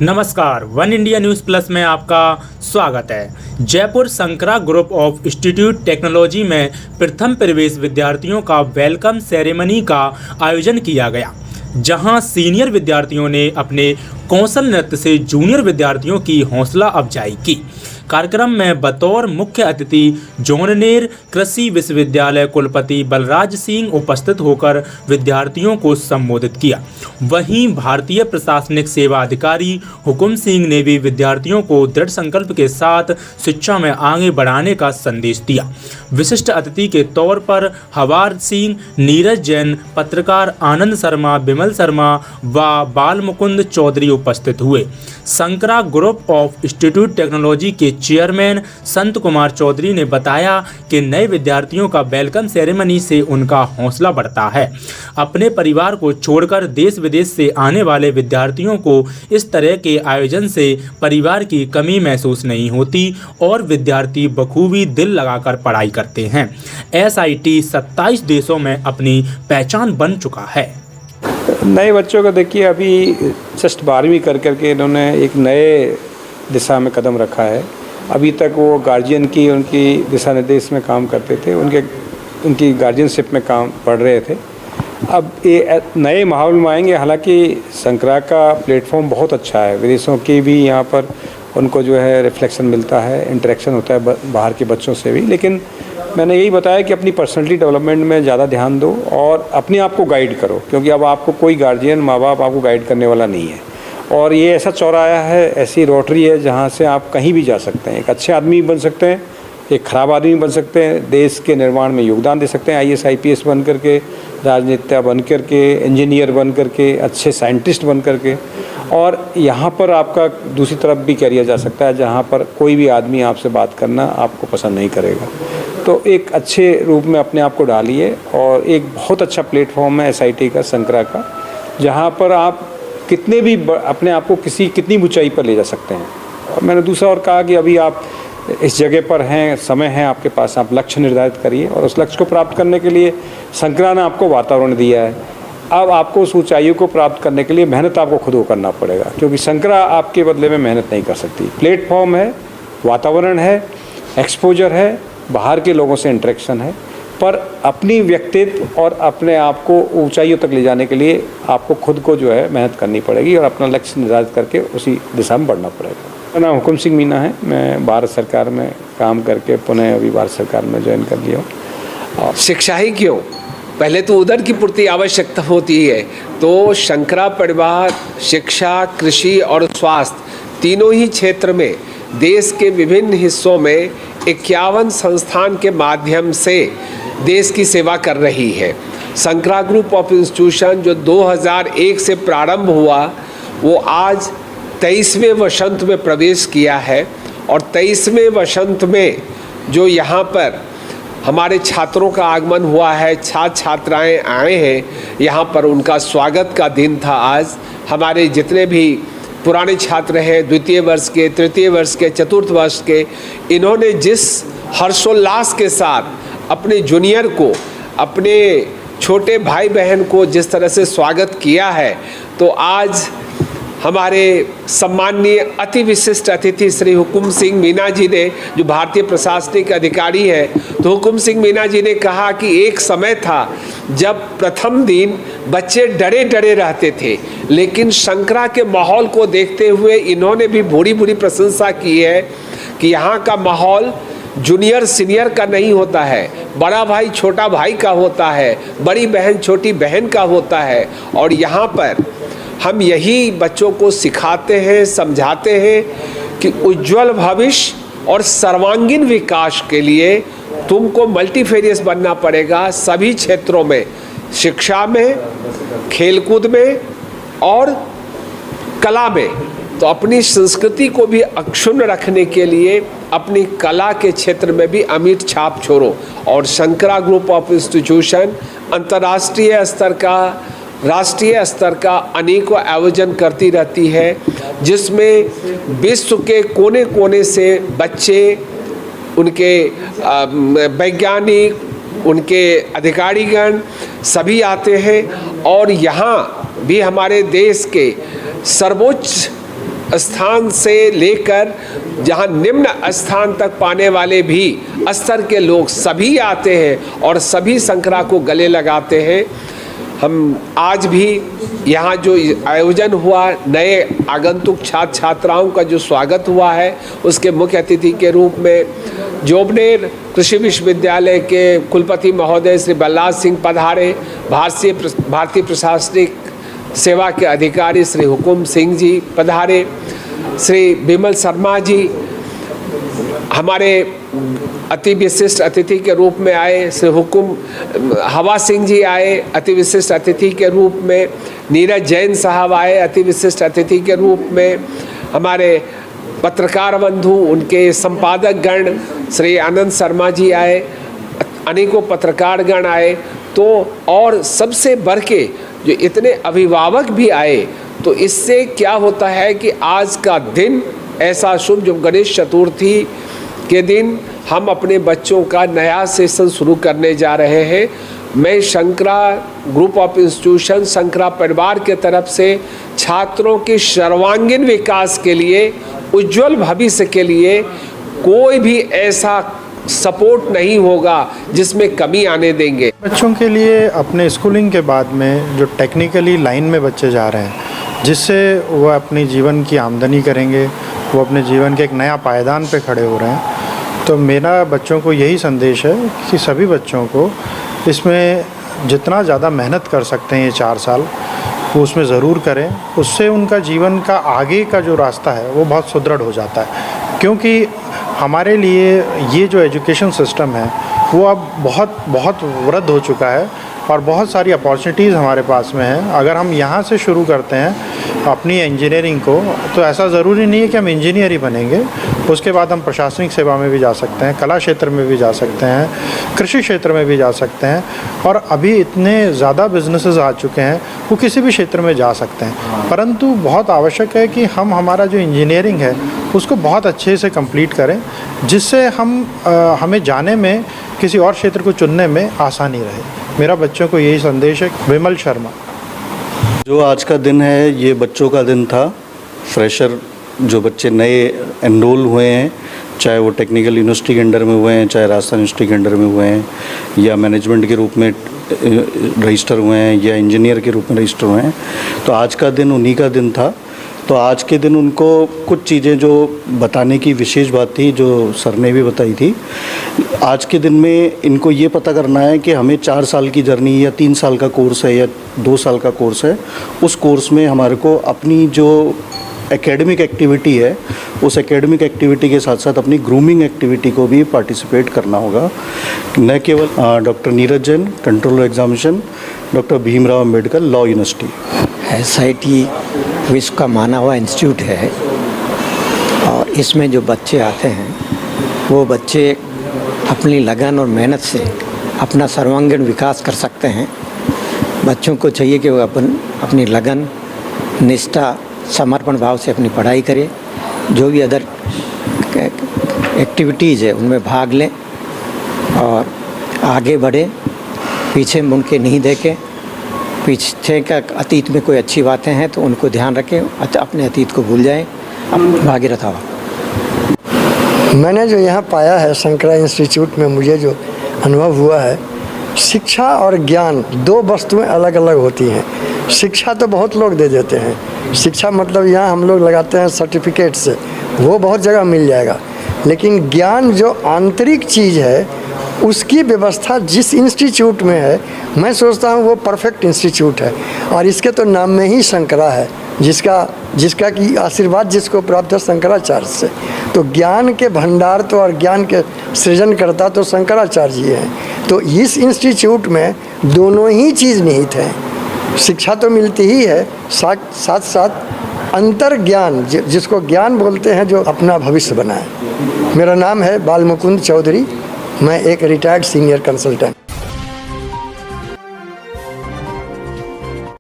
नमस्कार, one India news plus में आपका स्वागत है। जयपुर संकरा ग्रुप ऑफ इंस्टीट्यूट टेक्नोलॉजी में प्रथम प्रवेश विद्यार्थियों का वेलकम सेरेमनी का आयोजन किया गया, जहां सीनियर विद्यार्थियों ने अपने कौशल नृत्य से जूनियर विद्यार्थियों की हौसला अफजाई की। कार्यक्रम में बतौर मुख्य अतिथि जोननेर कृषि विश्वविद्यालय कुलपति बलराज सिंह उपस्थित होकर विद्यार्थियों को संबोधित किया। वहीं भारतीय प्रशासनिक सेवा अधिकारी हुकुम सिंह ने भी विद्यार्थियों को दृढ़ संकल्प के साथ शिक्षा में आगे बढ़ाने का संदेश दिया। विशिष्ट अतिथि के तौर पर हवार सिंह, नीरज जैन, पत्रकार आनंद शर्मा, बिमल शर्मा व बाल मुकुंद चौधरी उपस्थित हुए। संकरा ग्रुप ऑफ इंस्टीट्यूट टेक्नोलॉजी के चेयरमैन संत कुमार चौधरी ने बताया कि नए विद्यार्थियों का वेलकम सेरेमनी से उनका हौसला बढ़ता है। अपने परिवार को छोड़कर देश विदेश से आने वाले विद्यार्थियों को इस तरह के आयोजन से परिवार की कमी महसूस नहीं होती और विद्यार्थी बखूबी दिल लगाकर पढ़ाई करते हैं। SIT 27 देशों में अपनी पहचान बन चुका है। नए बच्चों को देखिए, अभी जस्ट 12वीं कर करके इन्होंने एक नए दिशा में कदम रखा है। अभी तक वो गार्जियन की उनकी दिशा निर्देश में काम करते थे, उनकी गार्जियनशिप में काम पढ़ रहे थे। अब ये नए माहौल में आएंगे। हालांकि संकरा का प्लेटफॉर्म बहुत अच्छा है, विदेशों की भी यहाँ पर उनको जो है रिफ्लेक्शन मिलता है, इंटरेक्शन होता है बाहर के बच्चों से भी। लेकिन मैंने यही बताया कि अपनी पर्सनैलिटी डेवलपमेंट में ज़्यादा ध्यान दो और अपने आप को गाइड करो, क्योंकि अब आपको कोई गार्जियन, माँ बाप आपको गाइड करने वाला नहीं है। और ये ऐसा चौराहा है, ऐसी रोटरी है जहाँ से आप कहीं भी जा सकते हैं। एक अच्छे आदमी बन सकते हैं, एक ख़राब आदमी बन सकते हैं, देश के निर्माण में योगदान दे सकते हैं, IAS IPS बन करके, राजनीतिज्ञ बन करके, इंजीनियर बन करके, अच्छे साइंटिस्ट बन करके। और यहाँ पर आपका दूसरी तरफ भी करियर जा सकता है, जहाँ पर कोई भी आदमी आपसे बात करना आपको पसंद नहीं करेगा। तो एक अच्छे रूप में अपने आप को डालिए। और एक बहुत अच्छा प्लेटफॉर्म है SIT का, संकरा का, जहाँ पर आप कितने भी अपने आप को कितनी ऊंचाई पर ले जा सकते हैं। और मैंने दूसरा और कहा कि अभी आप इस जगह पर हैं, समय है आपके पास, आप लक्ष्य निर्धारित करिए और उस लक्ष्य को प्राप्त करने के लिए संकरा ने आपको वातावरण दिया है। अब आपको उस ऊंचाइयों को प्राप्त करने के लिए मेहनत आपको खुद को करना पड़ेगा, क्योंकि संकरा आपके बदले में मेहनत नहीं कर सकती। प्लेटफॉर्म है, वातावरण है, एक्सपोजर है, बाहर के लोगों से इंटरेक्शन है, पर अपनी व्यक्तित्व और अपने आप को ऊंचाइयों तक ले जाने के लिए आपको खुद को जो है मेहनत करनी पड़ेगी और अपना लक्ष्य निर्धारित करके उसी दिशा में बढ़ना पड़ेगा। मेरा नाम हुकुम सिंह मीना है। मैं भारत सरकार में काम करके पुनः अभी भारत सरकार में ज्वाइन कर लिया हूँ। शिक्षा ही क्यों, पहले तो उधर की पूर्ति आवश्यकता होती है। तो संकरा परिवार शिक्षा, कृषि और स्वास्थ्य तीनों ही क्षेत्र में देश के विभिन्न हिस्सों में 51 संस्थान के माध्यम से देश की सेवा कर रही है। संकरा ग्रुप ऑफ इंस्टीट्यूशन जो 2001 से प्रारंभ हुआ, वो आज 23वें वसंत में प्रवेश किया है। और 23वें वसंत में जो यहाँ पर हमारे छात्रों का आगमन हुआ है, छात्र छात्राएँ आए हैं, यहाँ पर उनका स्वागत का दिन था आज। हमारे जितने भी पुराने छात्र हैं, द्वितीय वर्ष के, तृतीय वर्ष के, चतुर्थ वर्ष के, इन्होंने जिस हर्षोल्लास के साथ अपने जूनियर को, अपने छोटे भाई बहन को जिस तरह से स्वागत किया है, तो आज हमारे सम्माननीय अति विशिष्ट अतिथि श्री हुकुम सिंह मीना जी ने, जो भारतीय प्रशासनिक अधिकारी हैं, तो हुकुम सिंह मीना जी ने कहा कि एक समय था जब प्रथम दिन बच्चे डरे डरे रहते थे, लेकिन संकरा के माहौल को देखते हुए इन्होंने भी बुरी बुरी प्रशंसा की है कि यहाँ का माहौल जूनियर सीनियर का नहीं होता है, बड़ा भाई छोटा भाई का होता है, बड़ी बहन छोटी बहन का होता है। और यहाँ पर हम यही बच्चों को सिखाते हैं, समझाते हैं कि उज्जवल भविष्य और सर्वांगीण विकास के लिए तुमको मल्टीफेरियस बनना पड़ेगा, सभी क्षेत्रों में, शिक्षा में, खेलकूद में और कला में। तो अपनी संस्कृति को भी अक्षुण्ण रखने के लिए अपनी कला के क्षेत्र में भी अमिट छाप छोड़ो। और संकरा ग्रुप ऑफ इंस्टीट्यूशन अंतर्राष्ट्रीय स्तर का, राष्ट्रीय स्तर का अनेकों आयोजन करती रहती है, जिसमें विश्व के कोने कोने से बच्चे, उनके वैज्ञानिक, उनके अधिकारीगण सभी आते हैं। और यहाँ भी हमारे देश के सर्वोच्च स्थान से लेकर जहाँ निम्न स्थान तक पाने वाले भी स्तर के लोग सभी आते हैं और सभी शंकरा को गले लगाते हैं। हम आज भी यहाँ जो आयोजन हुआ, नए आगंतुक छात्र छात्राओं का जो स्वागत हुआ है, उसके मुख्य अतिथि के रूप में जोबनेर कृषि विश्वविद्यालय के कुलपति महोदय श्री बलराज सिंह पधारे, भारतीय प्रशासनिक सेवा के अधिकारी श्री हुकुम सिंह जी पधारे, श्री विमल शर्मा जी हमारे अति विशिष्ट अतिथि के रूप में आए, श्री हुकुम हवा सिंह जी आए अति विशिष्ट अतिथि के रूप में, नीरज जैन साहब आए अति विशिष्ट अतिथि के रूप में, हमारे पत्रकार बंधु उनके संपादक गण श्री आनंद शर्मा जी आए, अनेकों पत्रकार गण आए, तो और सबसे बढ़ के जो इतने अभिभावक भी आए। तो इससे क्या होता है कि आज का दिन ऐसा शुभ, जो गणेश चतुर्थी के दिन हम अपने बच्चों का नया सेशन शुरू करने जा रहे हैं। मैं Shankara group of institution, Shankara परिवार के तरफ से छात्रों के सर्वांगीण विकास के लिए, उज्जवल भविष्य के लिए कोई भी ऐसा सपोर्ट नहीं होगा जिसमें कमी आने देंगे। बच्चों के लिए अपने स्कूलिंग के बाद में जो टेक्निकली लाइन में बच्चे जा रहे हैं, जिससे वह अपनी जीवन की आमदनी करेंगे, वो अपने जीवन के एक नया पायदान पे खड़े हो रहे हैं, तो मेरा बच्चों को यही संदेश है कि सभी बच्चों को इसमें जितना ज़्यादा मेहनत कर सकते हैं ये 4 साल, वो उसमें ज़रूर करें। उससे उनका जीवन का आगे का जो रास्ता है वो बहुत सुदृढ़ हो जाता है, क्योंकि हमारे लिए ये जो एजुकेशन सिस्टम है वो अब बहुत वृद्ध हो चुका है और बहुत सारी अपॉर्चुनिटीज़ हमारे पास में हैं। अगर हम यहाँ से शुरू करते हैं अपनी इंजीनियरिंग को, तो ऐसा ज़रूरी नहीं है कि हम इंजीनियर ही बनेंगे, उसके बाद हम प्रशासनिक सेवा में भी जा सकते हैं, कला क्षेत्र में भी जा सकते हैं, कृषि क्षेत्र में भी जा सकते हैं, और अभी इतने ज़्यादा बिजनेसेस आ चुके हैं वो किसी भी क्षेत्र में जा सकते हैं। परंतु बहुत आवश्यक है कि हम हमारा जो इंजीनियरिंग है उसको बहुत अच्छे से कंप्लीट करें, जिससे हमें जाने में, किसी और क्षेत्र को चुनने में आसानी रहे। मेरा बच्चों को यही संदेश है। विमल शर्मा। जो आज का दिन है ये बच्चों का दिन था। फ्रेशर जो बच्चे नए एनरोल हुए हैं, चाहे वो टेक्निकल यूनिवर्सिटी के अंडर में हुए हैं, चाहे राजस्थान यूनिवर्सिटी के अंडर में हुए हैं, या मैनेजमेंट के रूप में रजिस्टर हुए हैं, या इंजीनियर के रूप में रजिस्टर हुए हैं, तो आज का दिन उन्हीं का दिन था। तो आज के दिन उनको कुछ चीज़ें जो बताने की विशेष बात थी, जो सर ने भी बताई थी। आज के दिन में इनको ये पता करना है कि हमें 4 साल की जर्नी या 3 साल का कोर्स है या 2 साल का कोर्स है, उस कोर्स में हमारे को अपनी जो एकेडमिक एक्टिविटी है, उस एकेडमिक एक्टिविटी के साथ साथ अपनी ग्रूमिंग एक्टिविटी को भी पार्टिसिपेट करना होगा। न केवल doctor Neeraj Jain, controller examination, doctor Bhimrao Ambedkar law university. SIT विश्व का माना हुआ इंस्टीट्यूट है, और इसमें जो बच्चे आते हैं वो बच्चे अपनी लगन और मेहनत से अपना सर्वांगीण विकास कर सकते हैं। बच्चों को चाहिए कि वो अपनी लगन, निष्ठा, समर्पण भाव से अपनी पढ़ाई करें, जो भी अदर एक्टिविटीज़ है उनमें भाग लें और आगे बढ़े, पीछे मुड़ के नहीं देखें। पीछे का अतीत में कोई अच्छी बातें हैं तो उनको ध्यान रखें, अपने अतीत को भूल जाएं, भागीरथ हवा। मैंने जो यहाँ पाया है शंकरा इंस्टीट्यूट में, मुझे जो अनुभव हुआ है, शिक्षा और ज्ञान 2 वस्तुएं अलग अलग होती हैं। शिक्षा तो बहुत लोग दे देते हैं, शिक्षा मतलब यहाँ हम लोग लगाते हैं सर्टिफिकेट से, वो बहुत जगह मिल जाएगा, लेकिन ज्ञान जो आंतरिक चीज़ है उसकी व्यवस्था जिस इंस्टीट्यूट में है, मैं सोचता हूँ वो परफेक्ट इंस्टीट्यूट है। और इसके तो नाम में ही शंकरा है, जिसका कि आशीर्वाद जिसको प्राप्त है शंकराचार्य से। तो ज्ञान के भंडार तो और ज्ञान के सृजन करता तो शंकराचार्य जी हैं। तो इस इंस्टीट्यूट में दोनों ही चीज़ निहित हैं। शिक्षा तो मिलती ही है, साथ साथ अंतर ज्ञान, जिसको ज्ञान बोलते हैं, जो अपना भविष्य बनाए। मेरा नाम है बाल मुकुंद चौधरी, मैं एक रिटायर्ड सीनियर कंसल्टेंट।